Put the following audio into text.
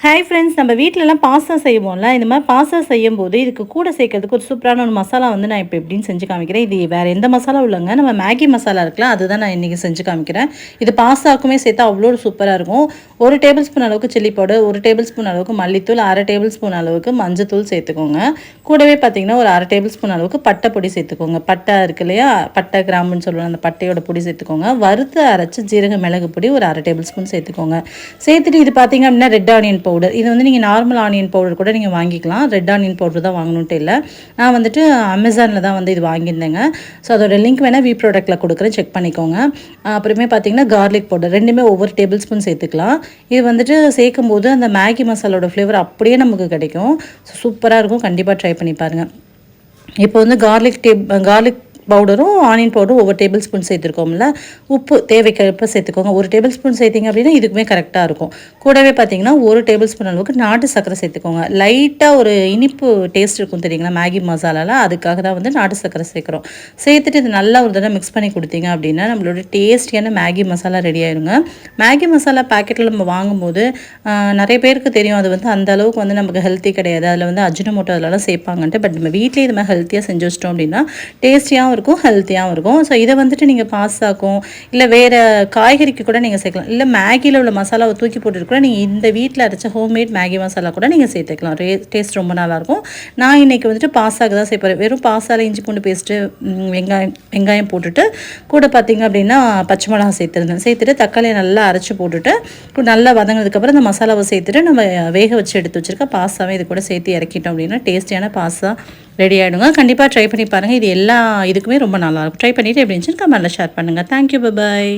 Hi friends, நம்ம வீட்டிலலாம் pasta செய்வோம்ல. இந்த மாதிரி பாஸ்தா செய்யும்போது இதுக்கு கூட சேர்க்கறதுக்கு ஒரு சூப்பரான ஒரு மசாலா வந்து நான் இப்போ எப்படின்னு செஞ்சு காமிக்கிறேன். இது வேறு எந்த மசாலா இல்லைங்க, நம்ம மேகி மசாலா இருக்குல்ல, அதுதான் நான் இன்றைக்கி செஞ்சு காமிக்கிறேன். இது பாஸ்தாவுக்குமே சேர்த்தா அவ்வளோ சூப்பராக இருக்கும். 1 டேபிள் ஸ்பூன் அளவுக்கு சில்லி பவுடர், 1 டேபிள் ஸ்பூன் அளவுக்கு மல்லித்தூள், 1/2 டேபிள் ஸ்பூன் அளவுக்கு மஞ்சத்தூள் சேர்த்துக்கோங்க. கூடவே பார்த்தீங்கன்னா ஒரு 1/2 டேபிள் ஸ்பூன் அளவுக்கு பட்டை பொடி சேர்த்துக்கோங்க. பட்டை இருக்கு இல்லையா, பட்டை கிராம்புன்னு சொல்லுவாங்க, அந்த பட்டையோட பொடி சேர்த்துக்கோங்க. வறுத்து அரைச்சி ஜீரக மிளகு பொடி ஒரு 1/2 டேபிள் ஸ்பூன் சேர்த்துக்கோங்க. சேர்த்துட்டு இது பார்த்தீங்க அப்படின்னா ரெட் ஆனியன் பவுடர். இது வந்து நீங்கள் நார்மல் ஆனியன் பவுடர் கூட நீங்கள் வாங்கிக்கலாம். ரெட் ஆனியன் பவுடர் தான் வாங்கணுன்ட்டு இல்லை. நான் வந்துட்டு அமேசானில் தான் வந்து இது வாங்கியிருந்தேங்க. ஸோ அதோட லிங்க் வேணால் வி ப்ராடக்ட்டில் கொடுக்குறேன், செக் பண்ணிக்கோங்க. அப்புறமே பார்த்தீங்கன்னா கார்லிக் பவுடர் ரெண்டுமே ஒவ்வொரு டேபிள் ஸ்பூன் சேர்த்துக்கலாம். இது வந்துட்டு சேர்க்கும் போது அந்த மேகி மசாலோட ஃப்ளேவர் அப்படியே நமக்கு கிடைக்கும். ஸோ சூப்பராக இருக்கும், கண்டிப்பாக ட்ரை பண்ணி பாருங்கள். இப்போ வந்து கார்லிக் பவுடரும் ஆனியன் பவுடரும் ஒவ்வொரு டேபிள் ஸ்பூன் சேர்த்துருக்கோம்ல. உப்பு தேவைக்கேற்ப சேர்த்துக்கோங்க. 1 டேபிள் ஸ்பூன் சேர்த்திங்க அப்படின்னா இதுக்குமே கரெக்டாக இருக்கும். கூடவே பார்த்தீங்கன்னா 1 டேபிள் ஸ்பூன் அளவுக்கு நாட்டு சர்க்கரை சேர்த்துக்கோங்க. லைட்டாக ஒரு இனிப்பு டேஸ்ட் இருக்கும் தெரியுங்களா மேகி மசாலாவில், அதுக்காக தான் வந்து நாட்டு சர்க்கரை சேர்க்குறோம். சேர்த்துட்டு இது நல்லா ஒரு தடவை மிக்ஸ் பண்ணி கொடுத்தீங்க அப்படின்னா நம்மளோட டேஸ்டியான மேகி மசாலா ரெடி ஆயிடுங்க. மேகி மசாலா பேக்கெட்டில் நம்ம வாங்கும்போது நிறைய பேருக்கு தெரியும் அது வந்து அந்த அளவுக்கு வந்து நமக்கு ஹெல்த்தி கிடையாது, அதில் வந்து அஜினோமோட்டோ அதெல்லாம் சேர்ப்பாங்கன்ட்டு. பட் நம்ம வீட்டிலே இது மாதிரி ஹெல்த்தியாக செஞ்சு வச்சிட்டோம் அப்படின்னா டேஸ்டியாக இருக்கும், ஹெல்த்தியாகவும் இருக்கும். ஸோ இதை வந்துட்டு நீங்கள் பாஸ்தாக்கும் இல்லை வேறு காய்கறிக்கு கூட நீங்கள் சேர்க்கலாம். இல்லை மேகியில் உள்ள மசாலாவை தூக்கி போட்டுட்டு கூட நீங்கள் இந்த வீட்டில் அரைச்ச ஹோம்மேட் மேகி மசாலா கூட நீங்கள் சேர்த்துக்கலாம். டேஸ்ட் ரொம்ப நல்லாயிருக்கும். நான் இன்றைக்கி வந்துட்டு பாஸ்தாக்கு தான் சேர்ப்பேன். வெறும் பாஸ்தாவில் இஞ்சி பூண்டு பேஸ்ட்டு, வெங்காயம் போட்டுட்டு கூட பார்த்திங்க அப்படின்னா பச்சை மிளகா சேர்த்துட்டு தக்காளியை நல்லா அரைச்சி போட்டுட்டு நல்லா வதங்கினதுக்கப்புறம் இந்த மசாலாவை சேர்த்துட்டு நம்ம வேக வச்சு எடுத்து வச்சுருக்க பாஸ்தாவை இது கூட சேர்த்து இறக்கிட்டோம் அப்படின்னா டேஸ்டியான பாஸ்தா ரெடி ஆகிடுங்க. கண்டிப்பாக ட்ரை பண்ணி பாருங்கள். இது எல்லா இதுக்குமே ரொம்ப நல்லாயிருக்கும். ட்ரை பண்ணிவிட்டு எப்படி இருந்துச்சுன்னு கமெண்ட்டில் ஷேர் பண்ணுங்கள். தேங்க்யூ, பாய்.